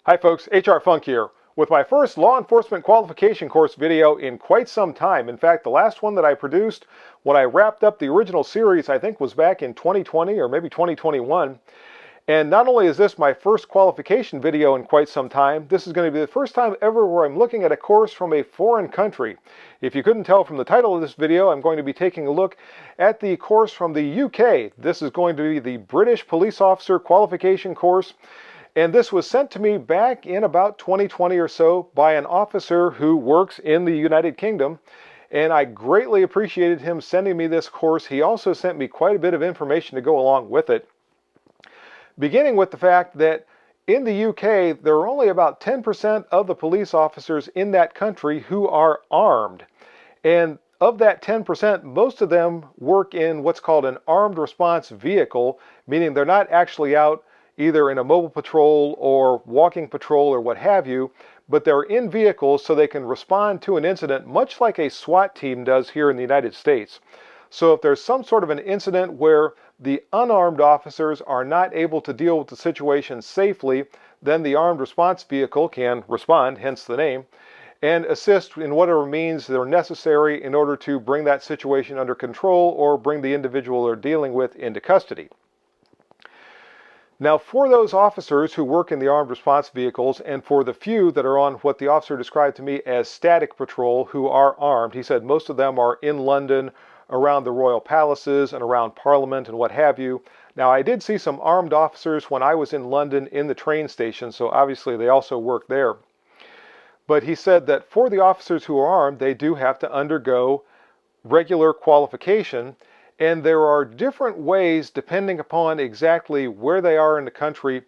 Hi folks, HR Funk here with my first law enforcement qualification course video in quite some time. In fact, the last one that I produced when I wrapped up the original series, I think was back in 2020 or maybe 2021. And not only is this my first qualification video in quite some time, this is going to be the first time ever where I'm looking at a course from a foreign country. If you couldn't tell from the title of this video, I'm going to be taking a look at the course from the UK. This is going to be the British Police Officer Qualification course. And this was sent to me back in about 2020 or so by an officer who works in the United Kingdom. And I greatly appreciated him sending me this course. He also sent me quite a bit of information to go along with it. Beginning with the fact that in the UK, there are only about 10% of the police officers in that country who are armed. And of that 10%, most of them work in what's called an armed response vehicle, meaning they're not actually out either in a mobile patrol or walking patrol or what have you, but they're in vehicles so they can respond to an incident much like a SWAT team does here in the United States. So if there's some sort of an incident where the unarmed officers are not able to deal with the situation safely, then the armed response vehicle can respond, hence the name, and assist in whatever means that are necessary in order to bring that situation under control or bring the individual they're dealing with into custody. Now, for those officers who work in the armed response vehicles, and for the few that are on what the officer described to me as static patrol who are armed, he said most of them are in London, around the royal palaces and around Parliament and what have you. Now, I did see some armed officers when I was in London in the train station, so obviously they also work there. But he said that for the officers who are armed, they do have to undergo regular qualification. And there are different ways depending upon exactly where they are in the country.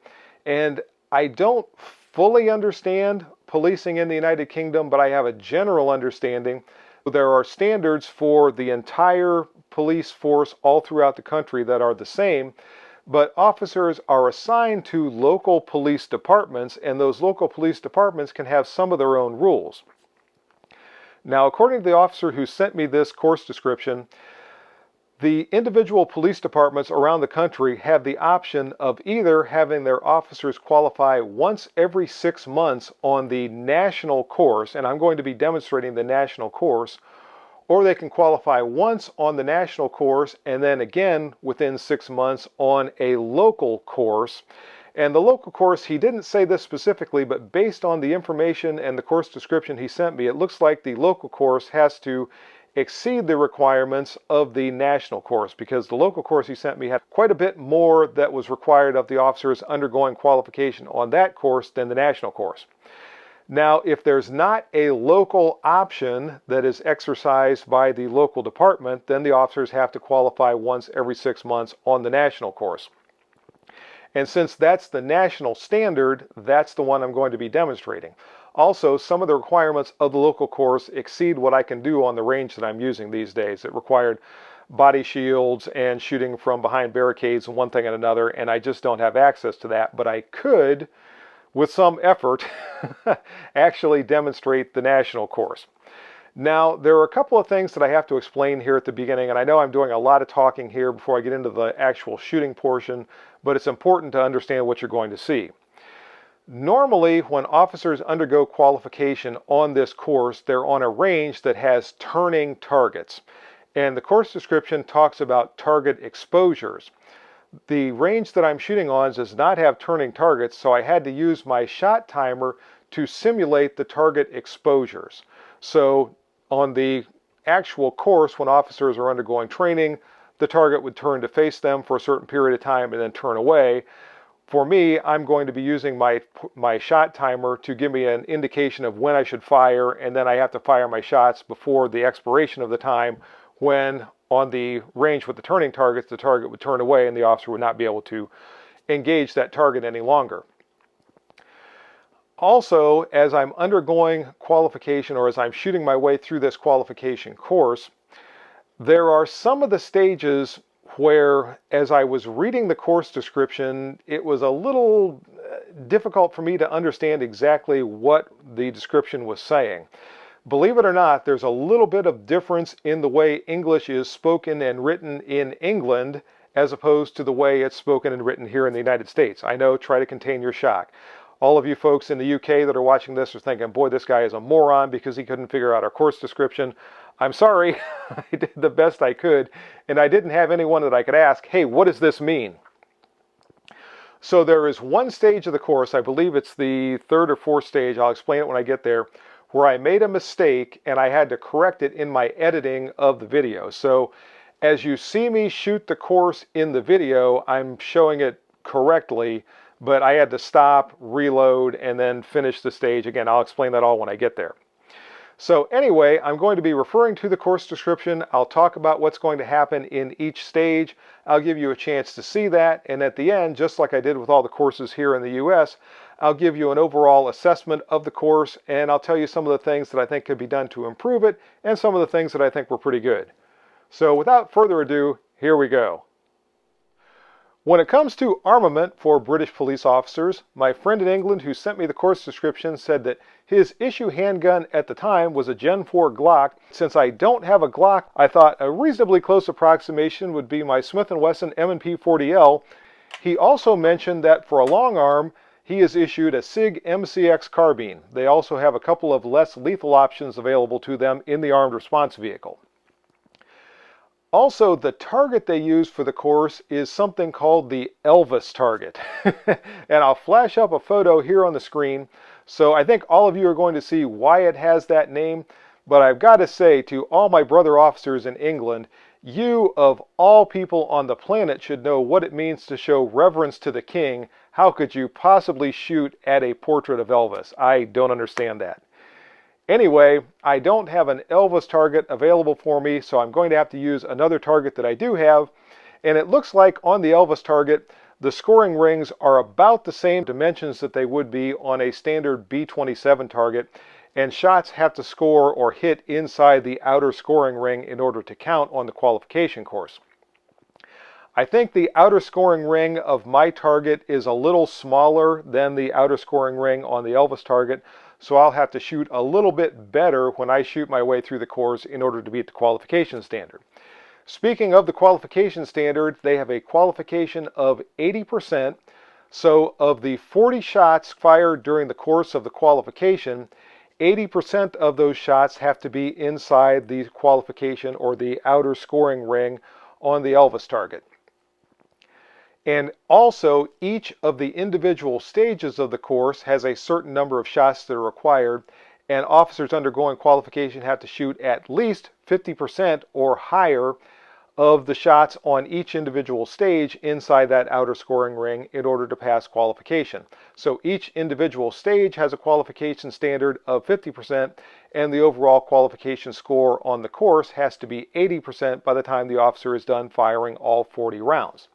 And I don't fully understand policing in the United Kingdom, but I have a general understanding. There are standards for the entire police force all throughout the country that are the same, but officers are assigned to local police departments, and those local police departments can have some of their own rules. Now, according to the officer who sent me this course description, the individual police departments around the country have the option of either having their officers qualify once every 6 months on the national course, and I'm going to be demonstrating the national course, or they can qualify once on the national course and then again within 6 months on a local course. And the local course, he didn't say this specifically, but based on the information and the course description he sent me, it looks like the local course has to exceed the requirements of the national course, because the local course he sent me had quite a bit more that was required of the officers undergoing qualification on that course than the national course. Now, if there's not a local option that is exercised by the local department, then the officers have to qualify once every 6 months on the national course. And since that's the national standard, that's the one I'm going to be demonstrating. Also, some of the requirements of the local course exceed what I can do on the range that I'm using these days. It required body shields and shooting from behind barricades and one thing and another, and I just don't have access to that. But I could, with some effort, actually demonstrate the national course. Now, there are a couple of things that I have to explain here at the beginning, and I know I'm doing a lot of talking here before I get into the actual shooting portion, but it's important to understand what you're going to see. Normally, when officers undergo qualification on this course, they're on a range that has turning targets. And the course description talks about target exposures. The range that I'm shooting on does not have turning targets, so I had to use my shot timer to simulate the target exposures. So on the actual course, when officers are undergoing training, the target would turn to face them for a certain period of time and then turn away. For me, I'm going to be using my shot timer to give me an indication of when I should fire, and then I have to fire my shots before the expiration of the time, when on the range with the turning targets, the target would turn away and the officer would not be able to engage that target any longer. Also, as I'm undergoing qualification, or as I'm shooting my way through this qualification course, there are some of the stages where, as I was reading the course description, it was a little difficult for me to understand exactly what the description was saying. Believe it or not, there's a little bit of difference in the way English is spoken and written in England as opposed to the way it's spoken and written here in the United States. I know, try to contain your shock. All of you folks in the UK that are watching this are thinking, boy, this guy is a moron because he couldn't figure out our course description. I'm sorry, I did the best I could, and I didn't have anyone that I could ask, hey, what does this mean? So there is one stage of the course, I believe it's the third or fourth stage, I'll explain it when I get there, where I made a mistake and I had to correct it in my editing of the video. So as you see me shoot the course in the video, I'm showing it correctly, but I had to stop, reload, and then finish the stage. Again, I'll explain that all when I get there. So anyway, I'm going to be referring to the course description. I'll talk about what's going to happen in each stage. I'll give you a chance to see that. And at the end, just like I did with all the courses here in the US, I'll give you an overall assessment of the course, and I'll tell you some of the things that I think could be done to improve it and some of the things that I think were pretty good. So without further ado, here we go. When it comes to armament for British police officers, my friend in England who sent me the course description said that his issue handgun at the time was a Gen 4 Glock. Since I don't have a Glock, I thought a reasonably close approximation would be my Smith & Wesson M&P 40L. He also mentioned that for a long arm, he is issued a SIG MCX carbine. They also have a couple of less lethal options available to them in the armed response vehicle. Also, the target they use for the course is something called the Elvis target. And I'll flash up a photo here on the screen. So I think all of you are going to see why it has that name. But I've got to say to all my brother officers in England, you of all people on the planet should know what it means to show reverence to the king. How could you possibly shoot at a portrait of Elvis? I don't understand that. Anyway, I don't have an Elvis target available for me, so I'm going to have to use another target that I do have. And it looks like on the Elvis target, the scoring rings are about the same dimensions that they would be on a standard B-27 target, and shots have to score or hit inside the outer scoring ring in order to count on the qualification course. I think the outer scoring ring of my target is a little smaller than the outer scoring ring on the Elvis target, so I'll have to shoot a little bit better when I shoot my way through the course in order to beat the qualification standard. Speaking of the qualification standard, they have a qualification of 80%. So of the 40 shots fired during the course of the qualification, 80% of those shots have to be inside the qualification or the outer scoring ring on the Elvis target. And also, each of the individual stages of the course has a certain number of shots that are required, and officers undergoing qualification have to shoot at least 50% or higher of the shots on each individual stage inside that outer scoring ring in order to pass qualification. So each individual stage has a qualification standard of 50%, and the overall qualification score on the course has to be 80% by the time the officer is done firing all 40 rounds.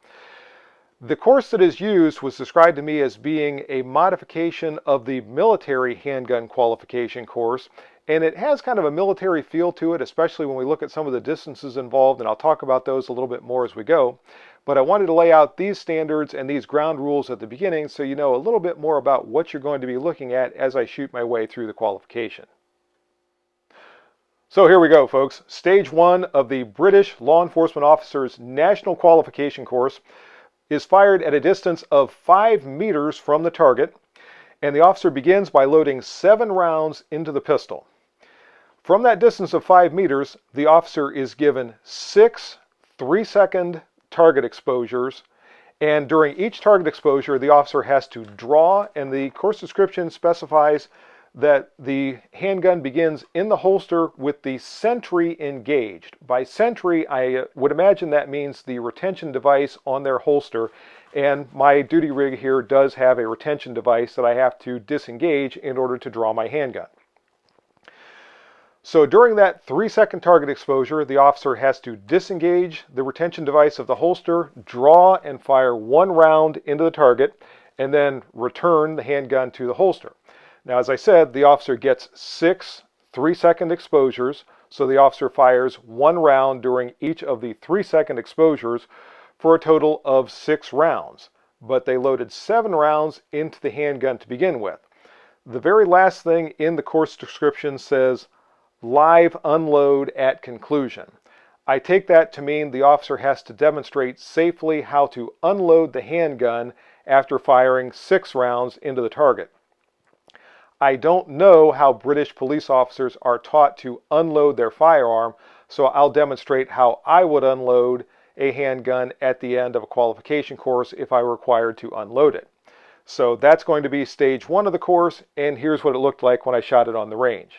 The course that is used was described to me as being a modification of the military handgun qualification course, and it has kind of a military feel to it, especially when we look at some of the distances involved, and I'll talk about those a little bit more as we go. But I wanted to lay out these standards and these ground rules at the beginning so you know a little bit more about what you're going to be looking at as I shoot my way through the qualification. So here we go, folks. Stage 1 of the British Law Enforcement Officers National Qualification Course is fired at a distance of 5 meters from the target, and the officer begins by loading 7 rounds into the pistol. From that distance of 5 meters, the officer is given 6 3-second target exposures, and during each target exposure, the officer has to draw, and the course description specifies that the handgun begins in the holster with the sentry engaged. By sentry, I would imagine that means the retention device on their holster, and my duty rig here does have a retention device that I have to disengage in order to draw my handgun. So during that 3-second target exposure, the officer has to disengage the retention device of the holster, draw and fire 1 round into the target, and then return the handgun to the holster. Now, as I said, the officer gets 6 3-second exposures, so the officer fires 1 round during each of the 3-second exposures for a total of 6 rounds. But they loaded 7 rounds into the handgun to begin with. The very last thing in the course description says, live unload at conclusion. I take that to mean the officer has to demonstrate safely how to unload the handgun after firing 6 rounds into the target. I don't know how British police officers are taught to unload their firearm, so I'll demonstrate how I would unload a handgun at the end of a qualification course if I were required to unload it. So that's going to be stage 1 of the course, and here's what it looked like when I shot it on the range.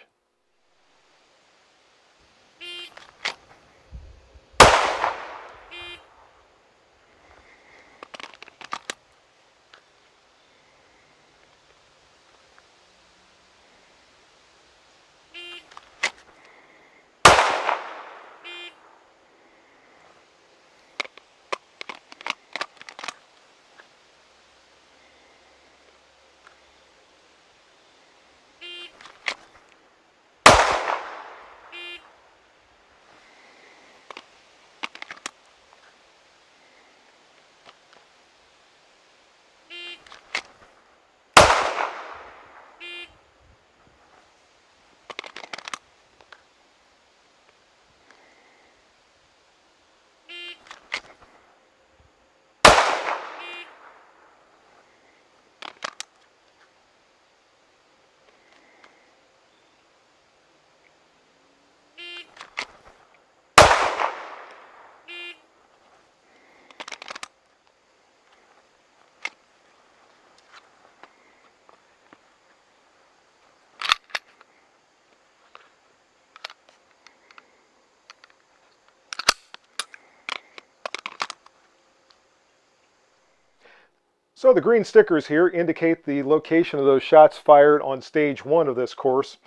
So the green stickers here indicate the location of those shots fired on stage 1 of this course.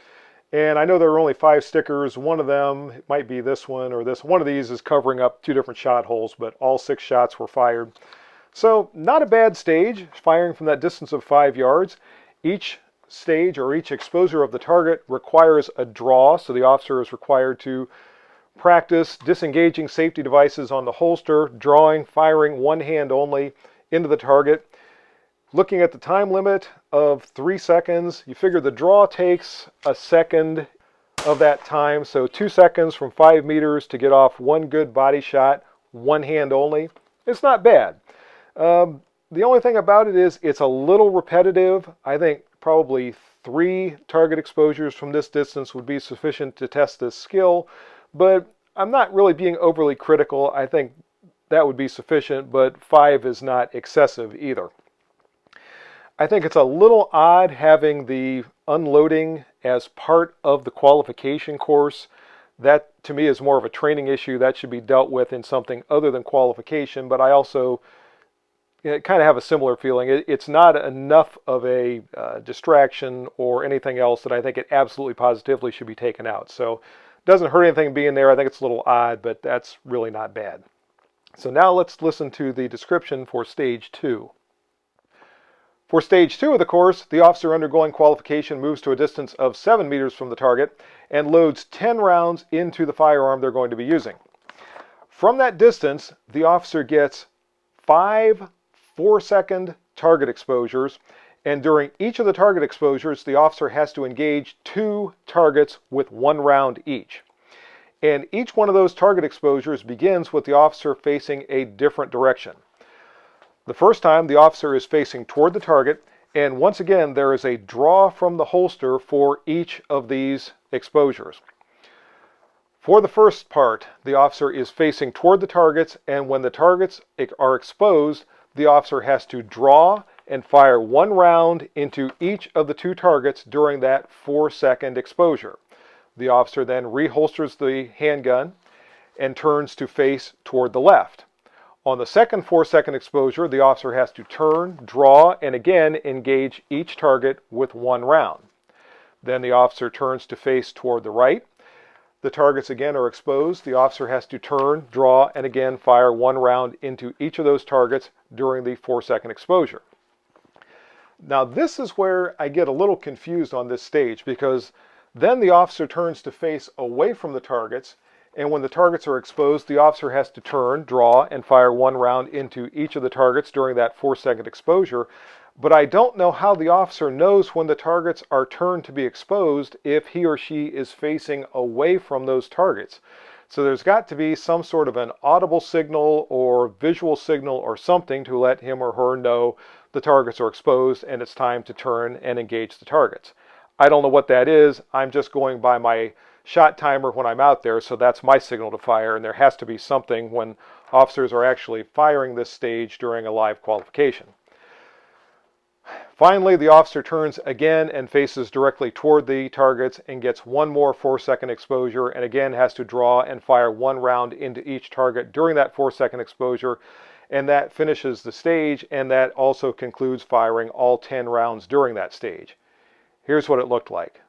And I know there are only 5 stickers. One of them, it might be this one or this. One of these is covering up 2 different shot holes, but all 6 shots were fired. So not a bad stage, firing from that distance of 5 yards. Each stage or each exposure of the target requires a draw, so the officer is required to practice disengaging safety devices on the holster, drawing, firing one hand only into the target. Looking at the time limit of 3 seconds, you figure the draw takes a second of that time, so 2 seconds from 5 meters to get off one good body shot, one hand only. It's not bad. The only thing about it is it's a little repetitive. I think probably 3 target exposures from this distance would be sufficient to test this skill, but I'm not really being overly critical. I think that would be sufficient, but 5 is not excessive either. I think it's a little odd having the unloading as part of the qualification course. That, to me, is more of a training issue. That should be dealt with in something other than qualification, but I also kind of have a similar feeling. It's not enough of a distraction or anything else that I think it absolutely positively should be taken out. So it doesn't hurt anything being there. I think it's a little odd, but that's really not bad. So now let's listen to the description for stage 2. For stage 2 of the course, the officer undergoing qualification moves to a distance of 7 meters from the target and loads 10 rounds into the firearm they're going to be using. From that distance, the officer gets 5 4-second target exposures, and during each of the target exposures, the officer has to engage 2 targets with 1 round each. And each one of those target exposures begins with the officer facing a different direction. The first time, the officer is facing toward the target, and once again, there is a draw from the holster for each of these exposures. For the first part, the officer is facing toward the targets, and when the targets are exposed, the officer has to draw and fire 1 round into each of the 2 targets during that 4-second exposure. The officer then reholsters the handgun and turns to face toward the left. On the second 4-second exposure, the officer has to turn, draw, and again engage each target with 1 round. Then the officer turns to face toward the right. The targets again are exposed. The officer has to turn, draw, and again fire 1 round into each of those targets during the 4-second exposure. Now this is where I get a little confused on this stage, because then the officer turns to face away from the targets, and when the targets are exposed, the officer has to turn, draw, and fire 1 round into each of the targets during that 4-second exposure. But I don't know how the officer knows when the targets are turned to be exposed if he or she is facing away from those targets. So there's got to be some sort of an audible signal or visual signal or something to let him or her know the targets are exposed and it's time to turn and engage the targets. I don't know what that is. I'm just going by my shot timer when I'm out there, so that's my signal to fire, and there has to be something when officers are actually firing this stage during a live qualification. Finally, the officer turns again and faces directly toward the targets and gets one more 4-second exposure, and again has to draw and fire one round into each target during that 4-second exposure, and that finishes the stage, and that also concludes firing all 10 rounds during that stage. Here's what it looked like.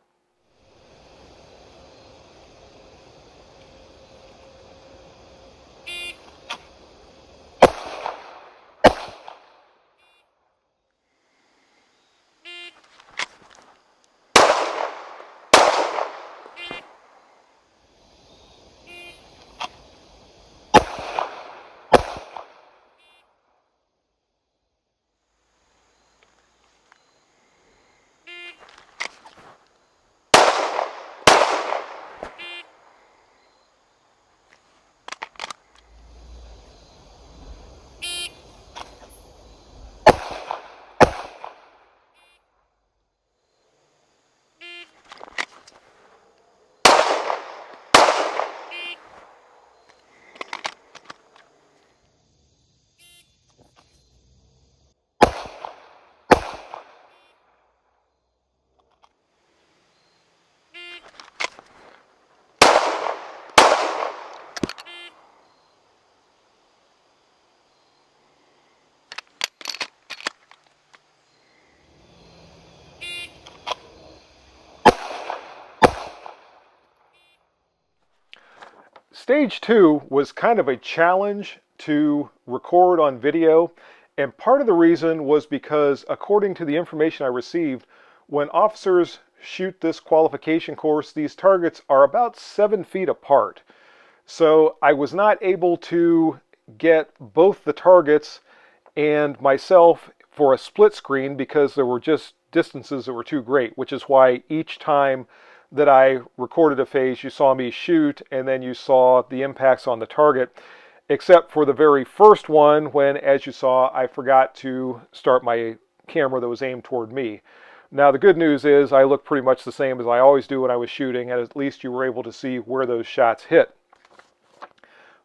Stage 2 was kind of a challenge to record on video, and part of the reason was because, according to the information I received, when officers shoot this qualification course, these targets are about 7 feet apart. So I was not able to get both the targets and myself for a split screen because there were just distances that were too great, which is why each time that I recorded a phase, you saw me shoot, and then you saw the impacts on the target, except for the very first one when, as you saw, I forgot to start my camera that was aimed toward me. Now, the good news is I look pretty much the same as I always do when I was shooting, and at least you were able to see where those shots hit.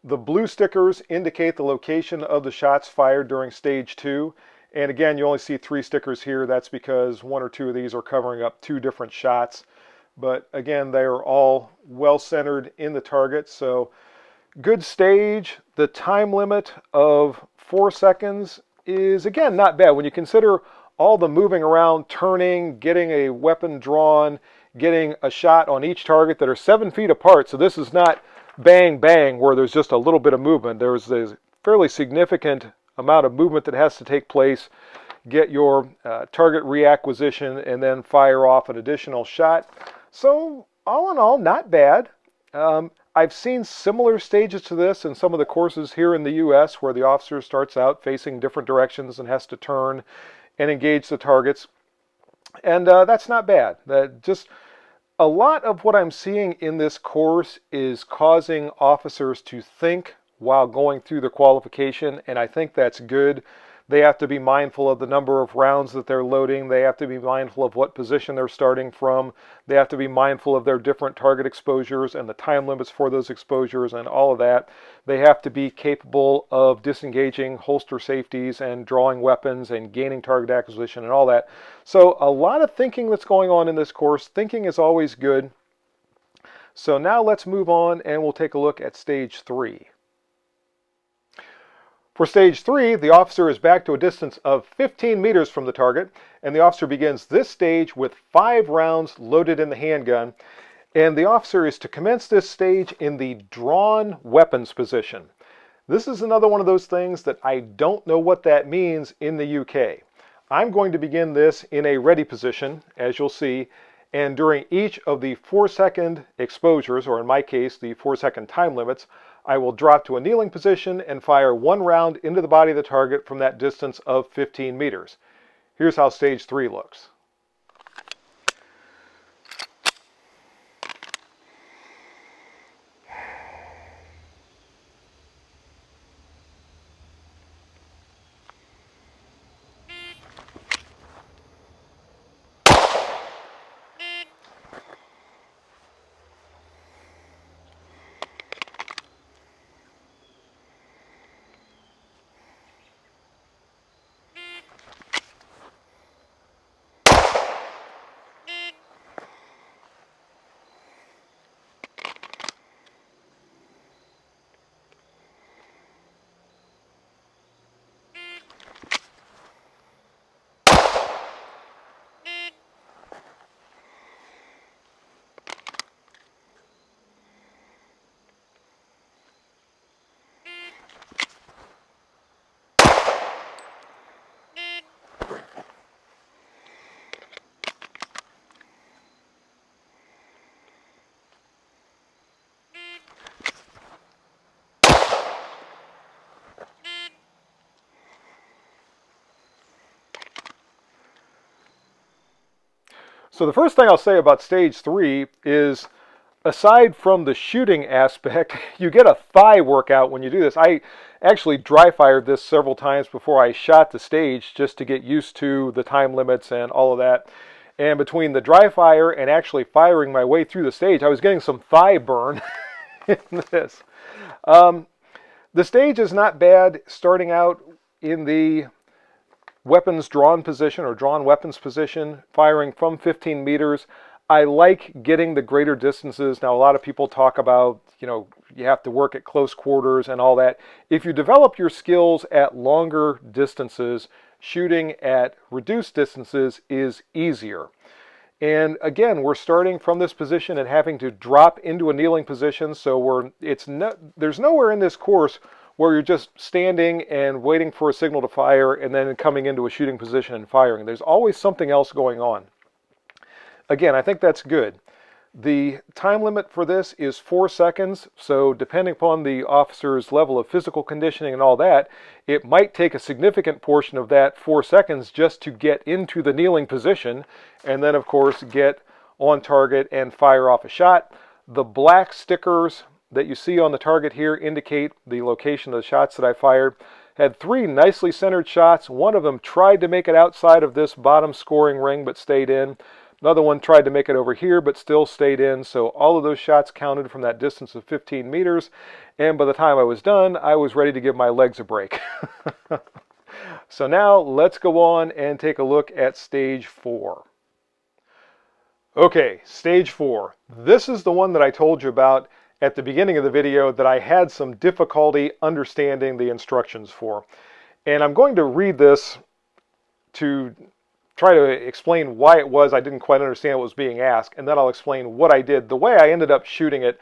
The blue stickers indicate the location of the shots fired during stage 2. And again, you only see 3 stickers here. That's because 1 or 2 of these are covering up 2 different shots. But again, they are all well centered in the target. So good stage. The time limit of 4 seconds is, again, not bad. When you consider all the moving around, turning, getting a weapon drawn, getting a shot on each target that are 7 feet apart. So this is not bang, bang, where there's just a little bit of movement. There's a fairly significant amount of movement that has to take place, get your target reacquisition, and then fire off an additional shot. So all in all, not bad. I've seen similar stages to this in some of the courses here in the U.S. where the officer starts out facing different directions and has to turn and engage the targets. And that's not bad. Just a lot of what I'm seeing in this course is causing officers to think while going through the qualification, and I think that's good. They have to be mindful of the number of rounds that they're loading. They have to be mindful of what position they're starting from. They have to be mindful of their different target exposures and the time limits for those exposures and all of that. They have to be capable of disengaging holster safeties and drawing weapons and gaining target acquisition and all that. So a lot of thinking that's going on in this course. Thinking is always good. So now let's move on and we'll take a look at stage 3. For stage 3, the officer is back to a distance of 15 meters from the target, and the officer begins this stage with 5 rounds loaded in the handgun, and the officer is to commence this stage in the drawn weapons position. This is another one of those things that I don't know what that means in the UK. I'm going to begin this in a ready position, as you'll see, and during each of the 4-second exposures, or in my case, the 4-second time limits, I will drop to a kneeling position and fire 1 round into the body of the target from that distance of 15 meters. Here's how stage 3 looks. So the first thing I'll say about stage 3 is, aside from the shooting aspect, you get a thigh workout when you do this. I actually dry fired this several times before I shot the stage just to get used to the time limits and all of that. And between the dry fire and actually firing my way through the stage, I was getting some thigh burn in this. The stage is not bad starting out in the weapons drawn position or drawn weapons position, firing from 15 meters. I like getting the greater distances. Now, a lot of people talk about, you have to work at close quarters and all that. If you develop your skills at longer distances, shooting at reduced distances is easier. And again, we're starting from this position and having to drop into a kneeling position. So there's nowhere in this course where you're just standing and waiting for a signal to fire and then coming into a shooting position and firing. There's always something else going on. Again, I think that's good. The time limit for this is 4 seconds, so depending upon the officer's level of physical conditioning and all that, it might take a significant portion of that 4 seconds just to get into the kneeling position, and then of course get on target and fire off a shot. The black stickers that you see on the target here indicate the location of the shots that I fired. Had 3 nicely centered shots. One of them tried to make it outside of this bottom scoring ring but stayed in. Another one tried to make it over here but still stayed in. So all of those shots counted from that distance of 15 meters. And by the time I was done, I was ready to give my legs a break. So now let's go on and take a look at stage 4. Okay, stage 4. This is the one that I told you about at the beginning of the video that I had some difficulty understanding the instructions for. And I'm going to read this to try to explain why it was I didn't quite understand what was being asked, and then I'll explain what I did. The way I ended up shooting it,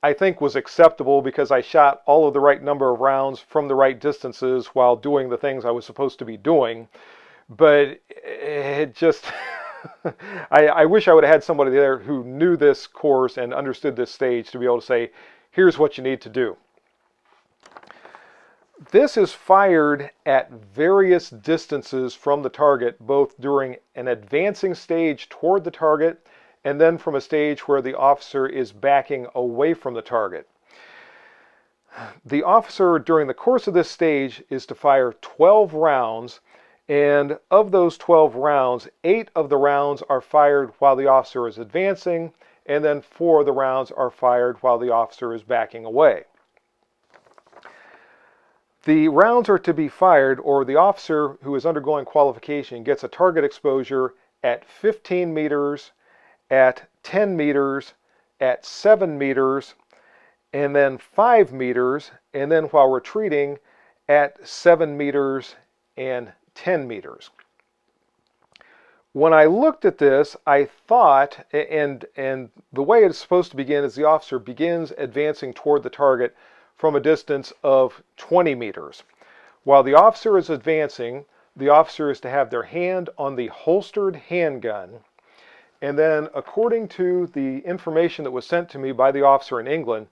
I think, was acceptable because I shot all of the right number of rounds from the right distances while doing the things I was supposed to be doing. But it just... I wish I would have had somebody there who knew this course and understood this stage to be able to say, here's what you need to do. This is fired at various distances from the target, both during an advancing stage toward the target and then from a stage where the officer is backing away from the target. The officer during the course of this stage is to fire 12 rounds, and of those 12 rounds, 8 of the rounds are fired while the officer is advancing, and then 4 of the rounds are fired while the officer is backing away. The rounds are to be fired, or the officer who is undergoing qualification gets a target exposure at 15 meters, at 10 meters, at 7 meters, and then 5 meters, and then while retreating at 7 meters and 10 meters. When I looked at this, I thought, and the way it's supposed to begin is the officer begins advancing toward the target from a distance of 20 meters. While the officer is advancing, the officer is to have their hand on the holstered handgun, and then according to the information that was sent to me by the officer in England,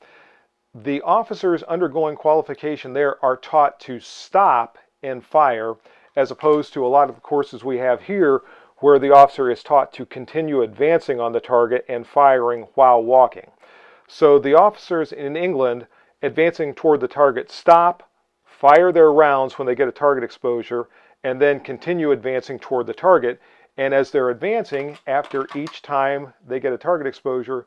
the officers undergoing qualification there are taught to stop and fire, as opposed to a lot of the courses we have here where the officer is taught to continue advancing on the target and firing while walking. So the officers in England advancing toward the target stop, fire their rounds when they get a target exposure, and then continue advancing toward the target. And as they're advancing, after each time they get a target exposure,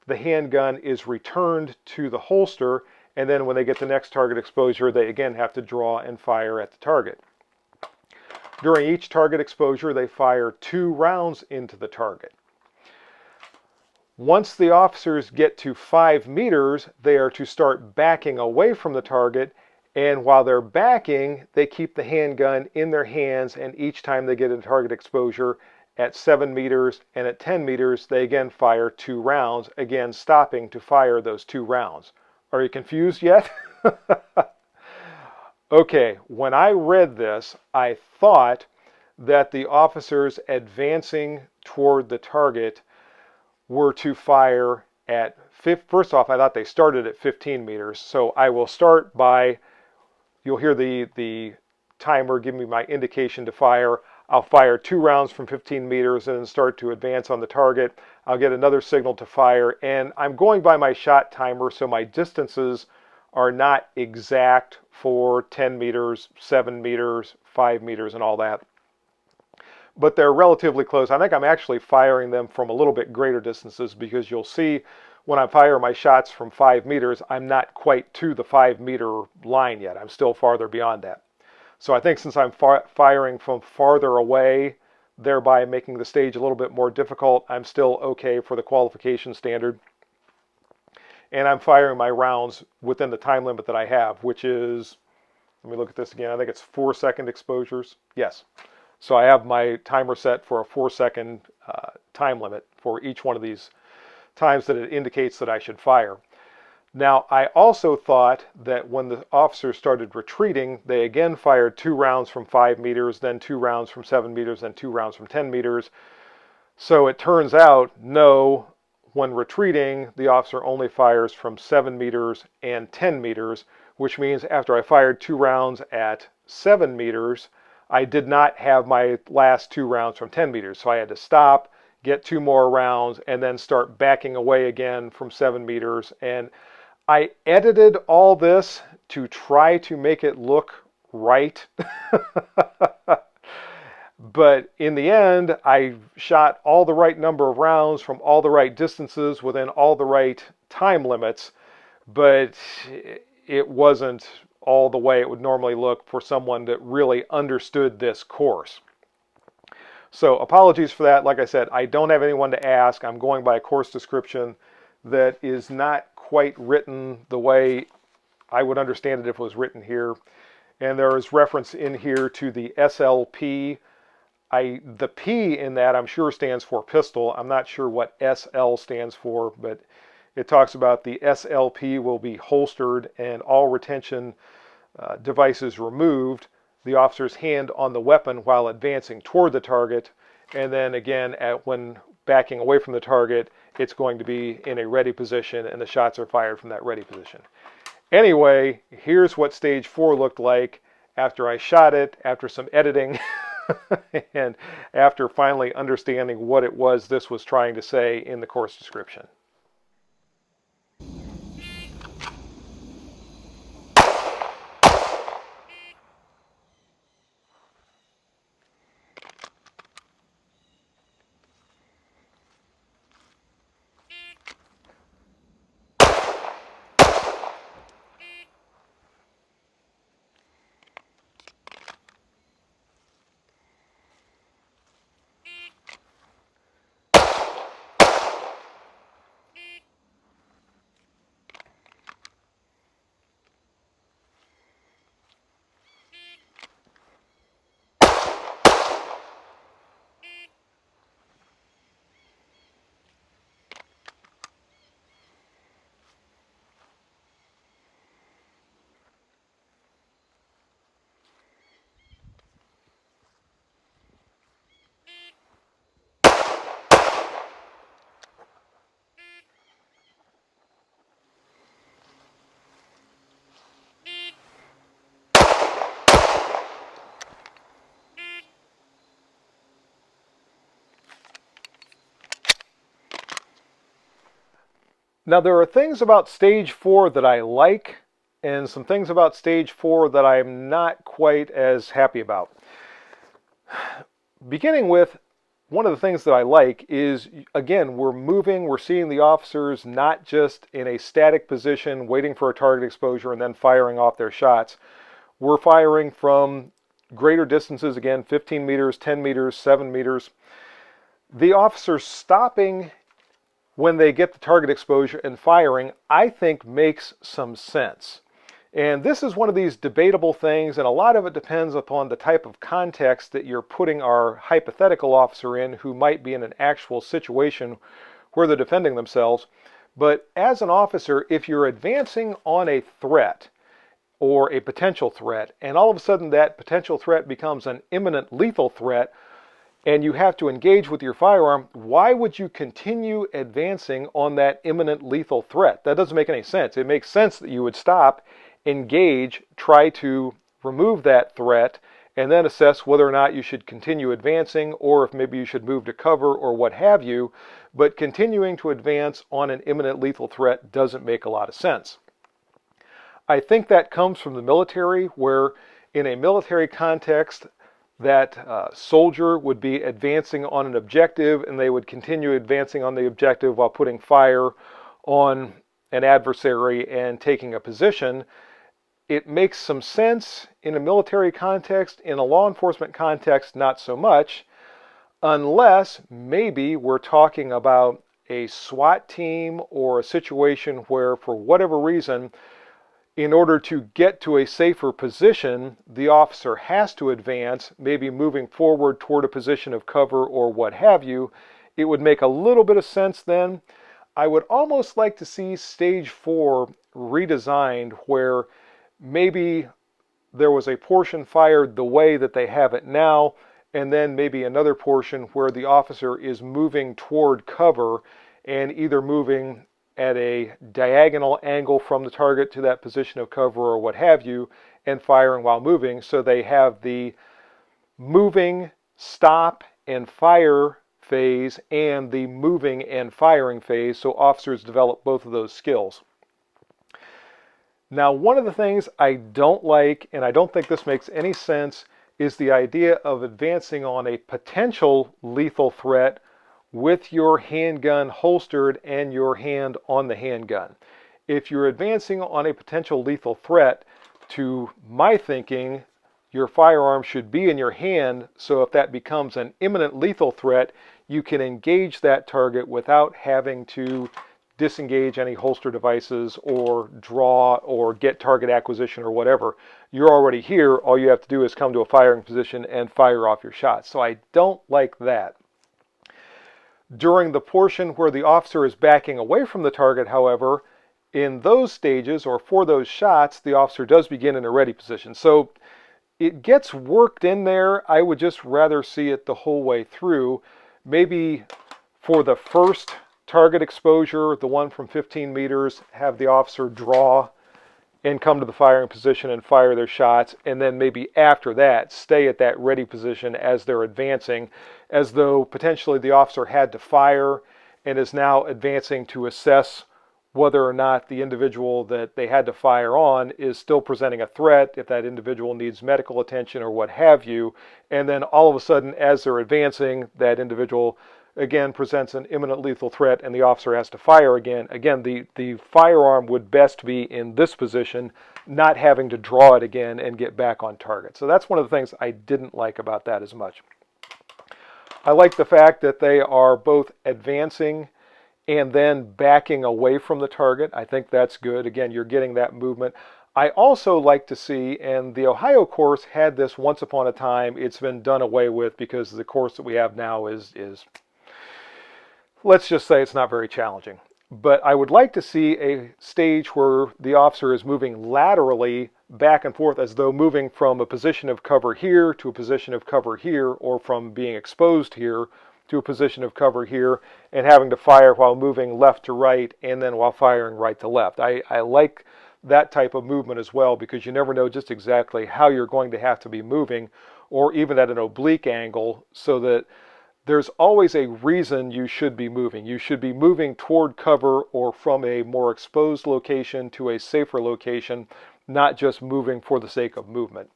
the handgun is returned to the holster, and then when they get the next target exposure, they again have to draw and fire at the target. During each target exposure, they fire 2 rounds into the target. Once the officers get to 5 meters, they are to start backing away from the target, and while they're backing, they keep the handgun in their hands, and each time they get a target exposure at 7 meters and at 10 meters, they again fire 2 rounds, again stopping to fire those 2 rounds. Are you confused yet? Okay, when I read this, I thought that the officers advancing toward the target were to fire at, first off, I thought they started at 15 meters, so I will start by, you'll hear the timer give me my indication to fire. I'll fire 2 rounds from 15 meters and then start to advance on the target. I'll get another signal to fire, and I'm going by my shot timer, so my distances are not exact for 10 meters, 7 meters, 5 meters, and all that. But they're relatively close. I think I'm actually firing them from a little bit greater distances, because you'll see when I fire my shots from 5 meters, I'm not quite to the 5-meter line yet. I'm still farther beyond that. So I think since I'm firing from farther away, thereby making the stage a little bit more difficult, I'm still okay for the qualification standard. And I'm firing my rounds within the time limit that I have, which is, let me look at this again, I think it's 4-second exposures. Yes. So I have my timer set for a 4-second time limit for each one of these times that it indicates that I should fire. Now, I also thought that when the officers started retreating, they again fired 2 rounds from 5 meters, then 2 rounds from 7 meters, then 2 rounds from 10 meters. So it turns out, no, when retreating, the officer only fires from 7 meters and 10 meters, which means after I fired 2 rounds at 7 meters, I did not have my last 2 rounds from 10 meters. So I had to stop, get 2 more rounds, and then start backing away again from 7 meters. And I edited all this to try to make it look right. But in the end, I shot all the right number of rounds from all the right distances within all the right time limits, but it wasn't all the way it would normally look for someone that really understood this course. So apologies for that. Like I said, I don't have anyone to ask. I'm going by a course description that is not quite written the way I would understand it if it was written here. And there is reference in here to the SLP. The P in that I'm sure stands for pistol. I'm not sure what SL stands for, but it talks about the SLP will be holstered and all retention devices removed, the officer's hand on the weapon while advancing toward the target, and then again when backing away from the target, it's going to be in a ready position and the shots are fired from that ready position. Anyway, here's what stage 4 looked like after I shot it, after some editing, and after finally understanding what it was this was trying to say in the course description. Now, there are things about stage 4 that I like, and some things about stage 4 that I'm not quite as happy about. Beginning with, one of the things that I like is, again, we're moving, we're seeing the officers not just in a static position, waiting for a target exposure and then firing off their shots. We're firing from greater distances, again, 15 meters, 10 meters, 7 meters. The officers stopping when they get the target exposure and firing, I think makes some sense. And this is one of these debatable things, and a lot of it depends upon the type of context that you're putting our hypothetical officer in, who might be in an actual situation where they're defending themselves. But as an officer, if you're advancing on a threat or a potential threat, and all of a sudden that potential threat becomes an imminent lethal threat, and you have to engage with your firearm, why would you continue advancing on that imminent lethal threat? That doesn't make any sense. It makes sense that you would stop, engage, try to remove that threat, and then assess whether or not you should continue advancing or if maybe you should move to cover or what have you. But continuing to advance on an imminent lethal threat doesn't make a lot of sense. I think that comes from the military, where in a military context, that soldier would be advancing on an objective and they would continue advancing on the objective while putting fire on an adversary and taking a position. It makes some sense in a military context. In a law enforcement context, not so much, unless maybe we're talking about a SWAT team or a situation where, for whatever reason, in order to get to a safer position, the officer has to advance, maybe moving forward toward a position of cover or what have you. It would make a little bit of sense then. I would almost like to see Stage 4 redesigned, where maybe there was a portion fired the way that they have it now, and then maybe another portion where the officer is moving toward cover and either moving at a diagonal angle from the target to that position of cover or what have you, and firing while moving. So they have the moving, stop, and fire phase and the moving and firing phase, so officers develop both of those skills. Now, one of the things I don't like, and I don't think this makes any sense, is the idea of advancing on a potential lethal threat with your handgun holstered and your hand on the handgun. If you're advancing on a potential lethal threat, to my thinking, your firearm should be in your hand, so if that becomes an imminent lethal threat, you can engage that target without having to disengage any holster devices or draw or get target acquisition or whatever. You're already here. All you have to do is come to a firing position and fire off your shots. So I don't like that. During the portion where the officer is backing away from the target, however, in those stages or for those shots, the officer does begin in a ready position. So it gets worked in there. I would just rather see it the whole way through. Maybe for the first target exposure, the one from 15 meters, have the officer draw and come to the firing position and fire their shots, and then maybe after that stay at that ready position as they're advancing, as though potentially the officer had to fire and is now advancing to assess whether or not the individual that they had to fire on is still presenting a threat, if that individual needs medical attention or what have you, and then all of a sudden as they're advancing, that individual again presents an imminent lethal threat and the officer has to fire again. Again, the firearm would best be in this position, not having to draw it again and get back on target. So that's one of the things I didn't like about that as much. I like the fact that they are both advancing and then backing away from the target. I think that's good. Again, you're getting that movement. I also like to see, and the Ohio course had this once upon a time, it's been done away with because the course that we have now is let's just say it's not very challenging. But I would like to see a stage where the officer is moving laterally back and forth, as though moving from a position of cover here to a position of cover here, or from being exposed here to a position of cover here, and having to fire while moving left to right and then while firing right to left. I like that type of movement as well, because you never know just exactly how you're going to have to be moving, or even at an oblique angle, so that there's always a reason you should be moving. You should be moving toward cover or from a more exposed location to a safer location, not just moving for the sake of movement.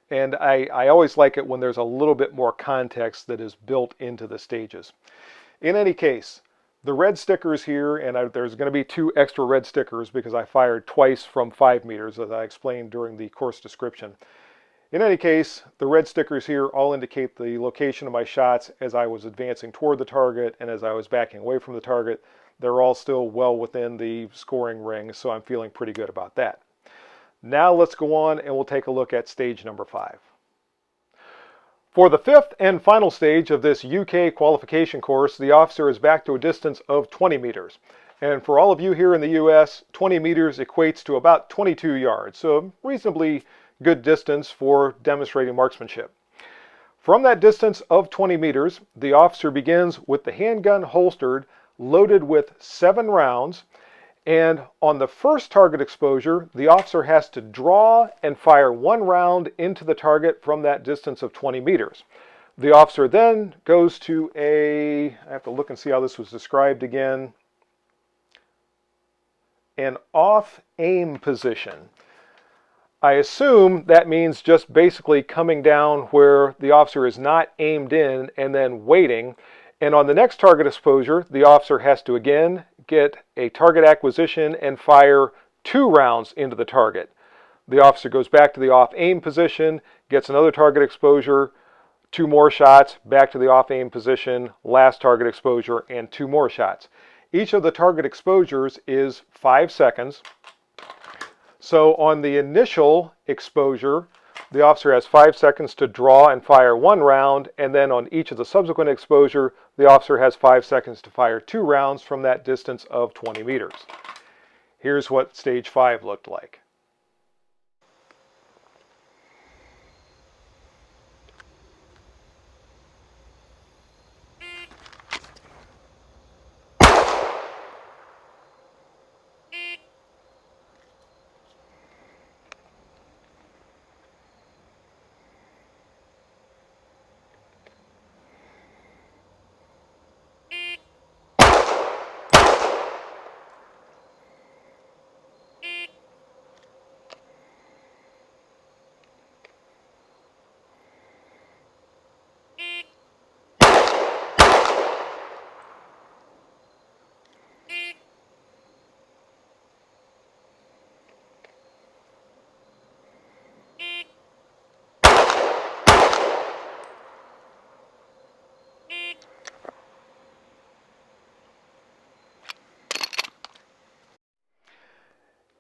And I always like it when there's a little bit more context that is built into the stages. In any case, the red stickers here, and there's going to be 2 extra red stickers because I fired twice from 5 meters, as I explained during the course description. In any case, the red stickers here all indicate the location of my shots as I was advancing toward the target and as I was backing away from the target. They're all still well within the scoring ring, so I'm feeling pretty good about that. Now let's go on and we'll take a look at stage number 5. For the 5th and final stage of this UK qualification course, the officer is back to a distance of 20 meters. And for all of you here in the US, 20 meters equates to about 22 yards, so a reasonably good distance for demonstrating marksmanship. From that distance of 20 meters, the officer begins with the handgun holstered, loaded with 7 rounds, And on the first target exposure, the officer has to draw and fire 1 round into the target from that distance of 20 meters. The officer then goes to I have to look and see how this was described again, an off-aim position. I assume that means just basically coming down where the officer is not aimed in and then waiting. And on the next target exposure, the officer has to again get a target acquisition and fire 2 rounds into the target. The officer goes back to the off-aim position, gets another target exposure, 2 more shots, back to the off-aim position, last target exposure, and 2 more shots. Each of the target exposures is 5 seconds. So on the initial exposure, the officer has 5 seconds to draw and fire 1 round, and then on each of the subsequent exposure, the officer has 5 seconds to fire 2 rounds from that distance of 20 meters. Here's what stage 5 looked like.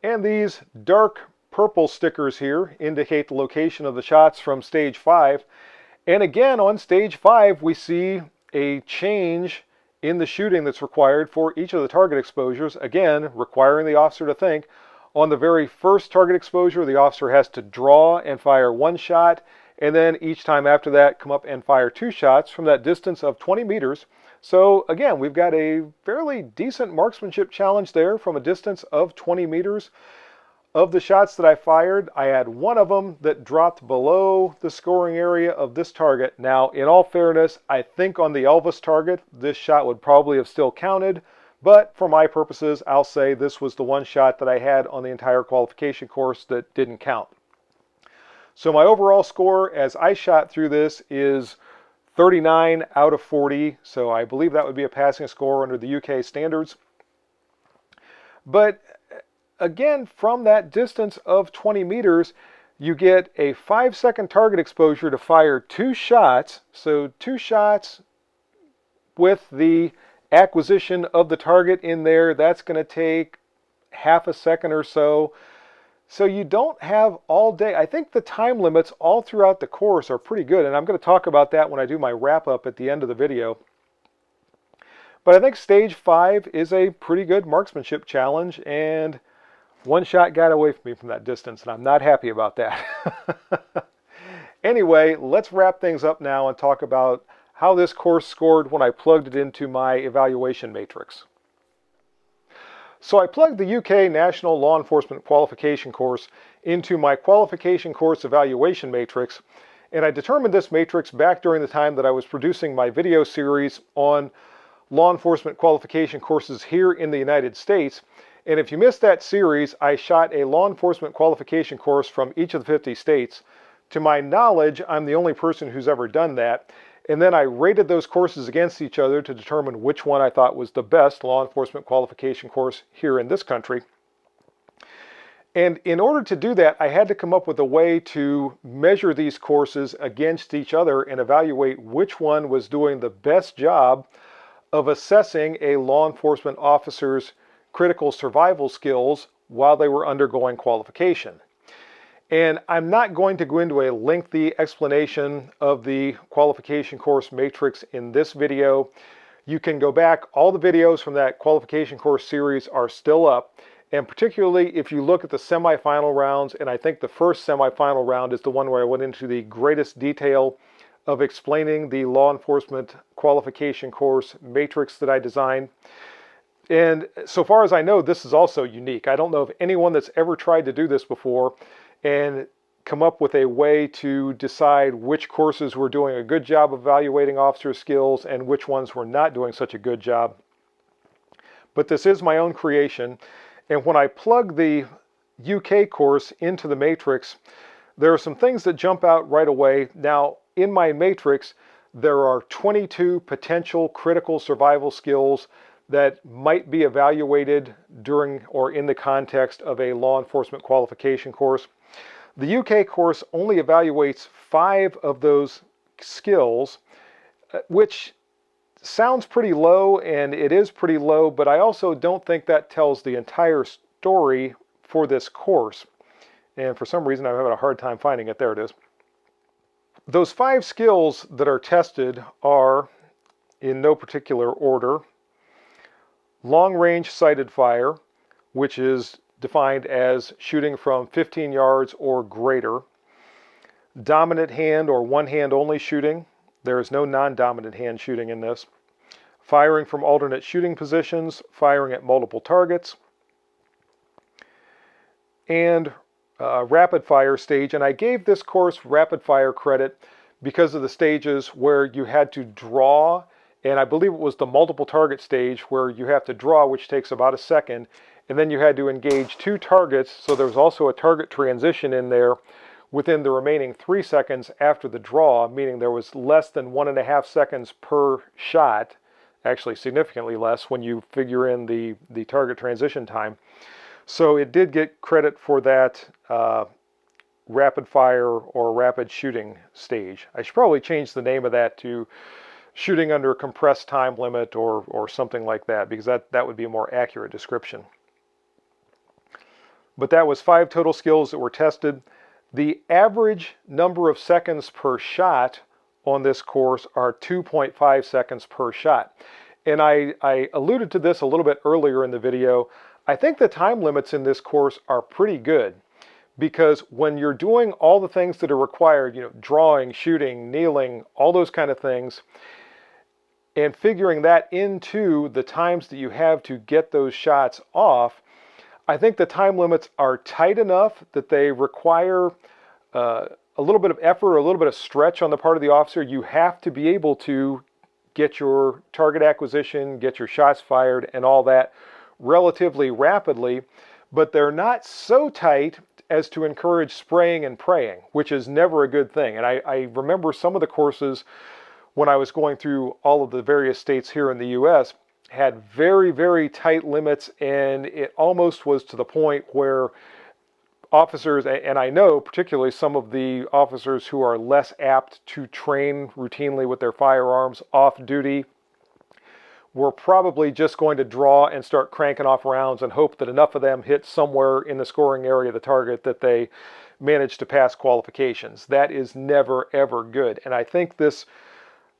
And these dark purple stickers here indicate the location of the shots from stage 5. And again, on stage 5, we see a change in the shooting that's required for each of the target exposures, again, requiring the officer to think. On the very first target exposure, the officer has to draw and fire 1 shot, and then each time after that, come up and fire 2 shots from that distance of 20 meters. So again, we've got a fairly decent marksmanship challenge there from a distance of 20 meters. Of the shots that I fired, I had 1 of them that dropped below the scoring area of this target. Now, in all fairness, I think on the Elvis target, this shot would probably have still counted, but for my purposes, I'll say this was the 1 shot that I had on the entire qualification course that didn't count. So my overall score as I shot through this is 39 out of 40, so I believe that would be a passing score under the UK standards. But again, from that distance of 20 meters, you get a 5-second target exposure to fire 2 shots. So 2 shots with the acquisition of the target in there, that's going to take half a second or so. So you don't have all day. I think the time limits all throughout the course are pretty good, and I'm going to talk about that when I do my wrap-up at the end of the video. But I think stage 5 is a pretty good marksmanship challenge, and 1 shot got away from me from that distance, and I'm not happy about that. Anyway, let's wrap things up now and talk about how this course scored when I plugged it into my evaluation matrix. So I plugged the UK National Law Enforcement Qualification course into my qualification course evaluation matrix, and I determined this matrix back during the time that I was producing my video series on law enforcement qualification courses here in the United States. And if you missed that series, I shot a law enforcement qualification course from each of the 50 states. To my knowledge, I'm the only person who's ever done that. And then I rated those courses against each other to determine which one I thought was the best law enforcement qualification course here in this country. And in order to do that, I had to come up with a way to measure these courses against each other and evaluate which one was doing the best job of assessing a law enforcement officer's critical survival skills while they were undergoing qualification. And I'm not going to go into a lengthy explanation of the qualification course matrix in this video. You can go back. All the videos from that qualification course series are still up. And particularly if you look at the semifinal rounds, and I think the first semifinal round is the one where I went into the greatest detail of explaining the law enforcement qualification course matrix that I designed. And so far as I know, this is also unique. I don't know of anyone that's ever tried to do this before and come up with a way to decide which courses were doing a good job evaluating officer skills and which ones were not doing such a good job. But this is my own creation. And when I plug the UK course into the matrix, there are some things that jump out right away. Now, in my matrix, there are 22 potential critical survival skills that might be evaluated during or in the context of a law enforcement qualification course. The UK course only evaluates 5 of those skills, which sounds pretty low, and it is pretty low, but I also don't think that tells the entire story for this course. And for some reason, I'm having a hard time finding it. There it is. Those 5 skills that are tested are, in no particular order, long-range sighted fire, which is defined as shooting from 15 yards or greater. Dominant hand or one hand only shooting. There is no non-dominant hand shooting in this. Firing from alternate shooting positions, firing at multiple targets. And rapid fire stage. And I gave this course rapid fire credit because of the stages where you had to draw, and I believe it was the multiple target stage where you have to draw, which takes about a second, and then you had to engage 2 targets, so there was also a target transition in there within the remaining 3 seconds after the draw, meaning there was less than 1.5 seconds per shot, actually significantly less when you figure in the target transition time. So it did get credit for that rapid fire or rapid shooting stage. I should probably change the name of that to shooting under a compressed time limit or something like that, because that would be a more accurate description. But that was 5 total skills that were tested. The average number of seconds per shot on this course are 2.5 seconds per shot. And I alluded to this a little bit earlier in the video. I think the time limits in this course are pretty good, because when you're doing all the things that are required, drawing, shooting, kneeling, all those kind of things, and figuring that into the times that you have to get those shots off, I think the time limits are tight enough that they require a little bit of effort or a little bit of stretch on the part of the officer. You have to be able to get your target acquisition, get your shots fired, and all that relatively rapidly, but they're not so tight as to encourage spraying and praying, which is never a good thing. And I remember some of the courses when I was going through all of the various states here in the US had very, very tight limits, and it almost was to the point where officers, and I know particularly some of the officers who are less apt to train routinely with their firearms off duty, were probably just going to draw and start cranking off rounds and hope that enough of them hit somewhere in the scoring area of the target that they manage to pass qualifications. That is never, ever good. And I think this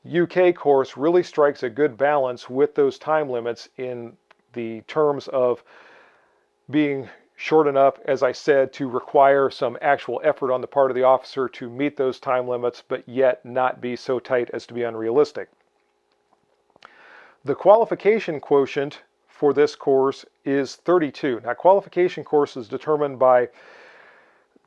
UK course really strikes a good balance with those time limits in the terms of being short enough, as I said, to require some actual effort on the part of the officer to meet those time limits, but yet not be so tight as to be unrealistic. The qualification quotient for this course is 32. Now, qualification course is determined by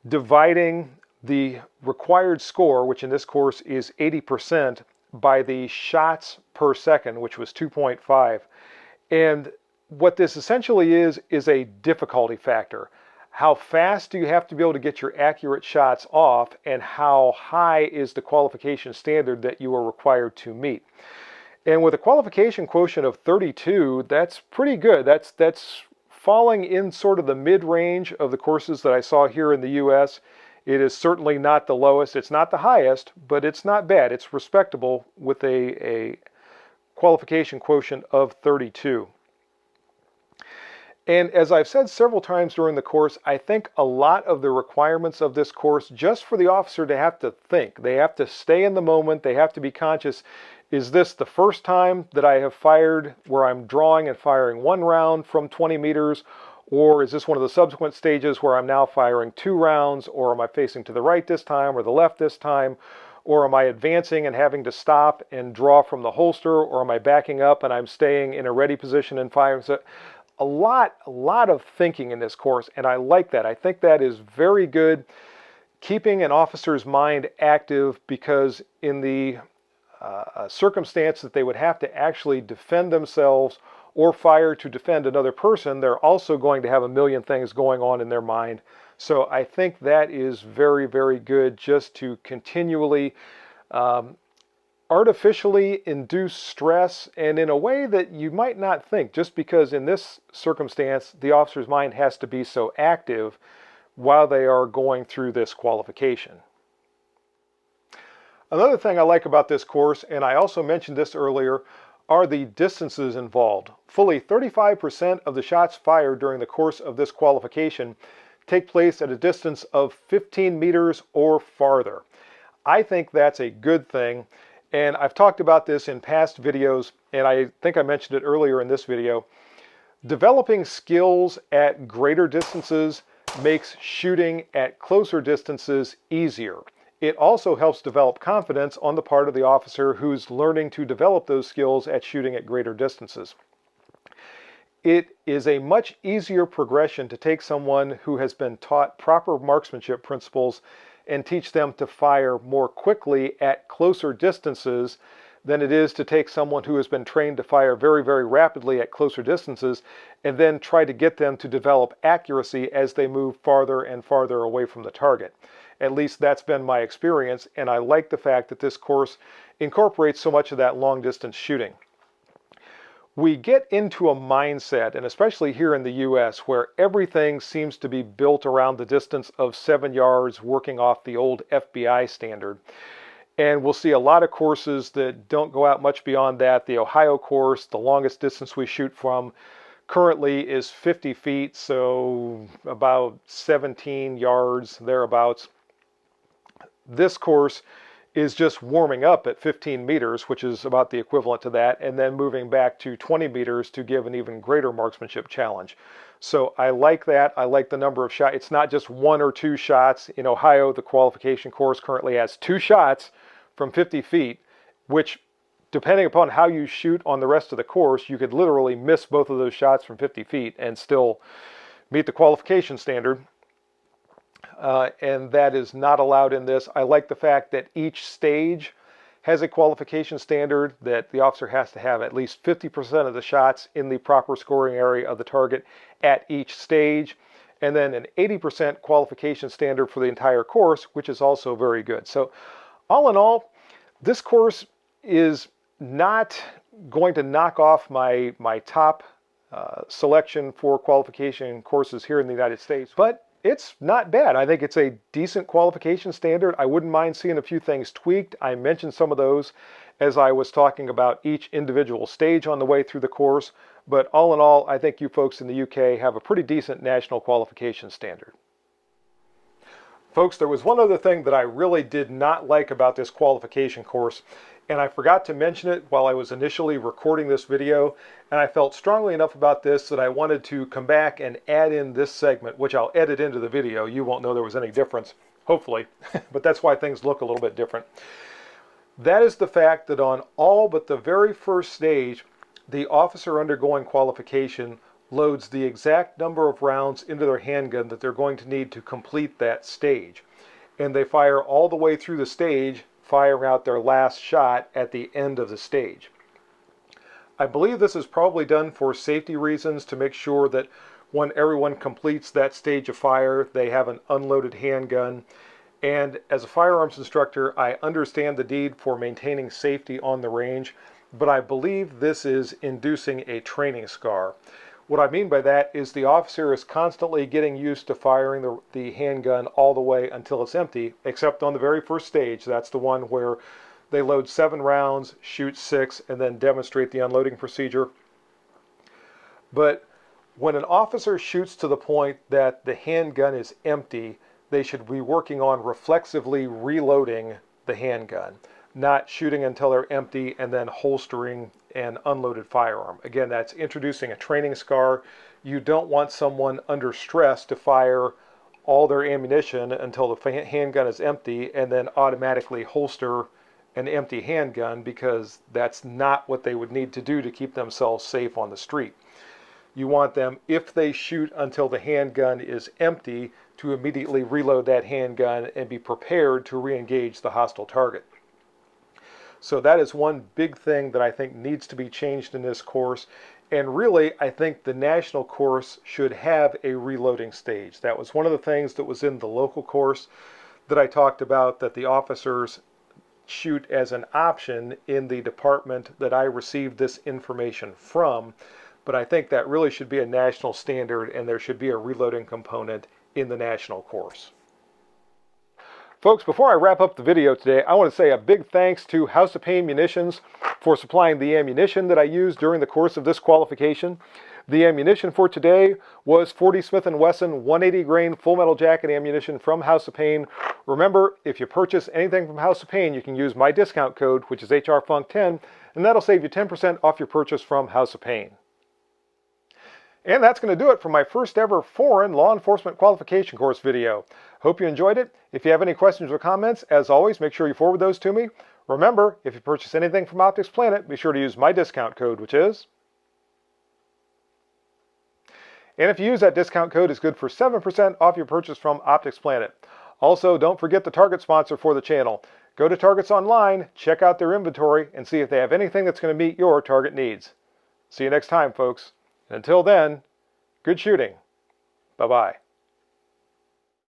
dividing the required score, which in this course is 80%, by the shots per second, which was 2.5. And what this essentially is a difficulty factor. How fast do you have to be able to get your accurate shots off, and how high is the qualification standard that you are required to meet? And with a qualification quotient of 32, that's pretty good. That's falling in sort of the mid-range of the courses that I saw here in the US. It is certainly not the lowest. It's not the highest, but it's not bad. It's respectable with a qualification quotient of 32. And as I've said several times during the course, I think a lot of the requirements of this course, just for the officer to have to think, they have to stay in the moment, they have to be conscious. Is this the first time that I have fired where I'm drawing and firing 1 round from 20 meters? Or is this one of the subsequent stages where I'm now firing 2 rounds? Or am I facing to the right this time or the left this time? Or am I advancing and having to stop and draw from the holster? Or am I backing up and I'm staying in a ready position and firing? So a lot of thinking in this course, and I like that. I think that is very good, keeping an officer's mind active, because in the circumstance that they would have to actually defend themselves or fire to defend another person, they're also going to have a million things going on in their mind. So I think that is very, very good, just to continually artificially induce stress, and in a way that you might not think, just because in this circumstance the officer's mind has to be so active while they are going through this qualification. Another thing I like about this course, and I also mentioned this earlier, are the distances involved. Fully 35% of the shots fired during the course of this qualification take place at a distance of 15 meters or farther. I think that's a good thing, and I've talked about this in past videos, and I think I mentioned it earlier in this video. Developing skills at greater distances makes shooting at closer distances easier. It also helps develop confidence on the part of the officer who's learning to develop those skills at shooting at greater distances. It is a much easier progression to take someone who has been taught proper marksmanship principles and teach them to fire more quickly at closer distances than it is to take someone who has been trained to fire very, very rapidly at closer distances and then try to get them to develop accuracy as they move farther and farther away from the target. At least that's been my experience, and I like the fact that this course incorporates so much of that long distance shooting. We get into a mindset, and especially here in the US, where everything seems to be built around the distance of 7 yards, working off the old FBI standard. And we'll see a lot of courses that don't go out much beyond that. The Ohio course, the longest distance we shoot from currently is 50 feet, so about 17 yards, thereabouts. This course is just warming up at 15 meters, which is about the equivalent to that, and then moving back to 20 meters to give an even greater marksmanship challenge. So I like that. I like the number of shots. It's not just 1 or 2 shots. In Ohio, the qualification course currently has 2 shots from 50 feet, which, depending upon how you shoot on the rest of the course, you could literally miss both of those shots from 50 feet and still meet the qualification standard. And that is not allowed in this. I like the fact that each stage has a qualification standard, that the officer has to have at least 50% of the shots in the proper scoring area of the target at each stage, and then an 80% qualification standard for the entire course, which is also very good. So all in all, this course is not going to knock off my top selection for qualification courses here in the United States, but it's not bad. I think it's a decent qualification standard. I wouldn't mind seeing a few things tweaked. I mentioned some of those as I was talking about each individual stage on the way through the course, but all in all, I think you folks in the UK have a pretty decent national qualification standard. Folks, there was one other thing that I really did not like about this qualification course, and I forgot to mention it while I was initially recording this video, and I felt strongly enough about this that I wanted to come back and add in this segment, which I'll edit into the video. You won't know there was any difference, hopefully, but that's why things look a little bit different. That is the fact that on all but the very first stage, the officer undergoing qualification loads the exact number of rounds into their handgun that they're going to need to complete that stage. And they fire all the way through the stage, firing out their last shot at the end of the stage. I believe this is probably done for safety reasons, to make sure that when everyone completes that stage of fire, they have an unloaded handgun. And as a firearms instructor, I understand the need for maintaining safety on the range, but I believe this is inducing a training scar. What I mean by that is the officer is constantly getting used to firing the handgun all the way until it's empty, except on the very first stage. That's the one where they load 7 rounds, shoot 6, and then demonstrate the unloading procedure. But when an officer shoots to the point that the handgun is empty, they should be working on reflexively reloading the handgun, not shooting until they're empty and then holstering an unloaded firearm. Again, that's introducing a training scar. You don't want someone under stress to fire all their ammunition until the handgun is empty and then automatically holster an empty handgun, because that's not what they would need to do to keep themselves safe on the street. You want them, if they shoot until the handgun is empty, to immediately reload that handgun and be prepared to re-engage the hostile target. So that is one big thing that I think needs to be changed in this course. And really, I think the national course should have a reloading stage. That was one of the things that was in the local course that I talked about, that the officers shoot as an option in the department that I received this information from. But I think that really should be a national standard, and there should be a reloading component in the national course. Folks, before I wrap up the video today, I want to say a big thanks to House of Pain Munitions for supplying the ammunition that I used during the course of this qualification. The ammunition for today was 40 Smith & Wesson 180 grain full metal jacket ammunition from House of Pain. Remember, if you purchase anything from House of Pain, you can use my discount code, which is HRFUNK10, and that'll save you 10% off your purchase from House of Pain. And that's going to do it for my first ever foreign law enforcement qualification course video. Hope you enjoyed it. If you have any questions or comments, as always, make sure you forward those to me. Remember, if you purchase anything from Optics Planet, be sure to use my discount code, which is... And if you use that discount code, it's good for 7% off your purchase from Optics Planet. Also, don't forget the Target sponsor for the channel. Go to Target's online, check out their inventory, and see if they have anything that's going to meet your Target needs. See you next time, folks. And until then, good shooting. Bye-bye.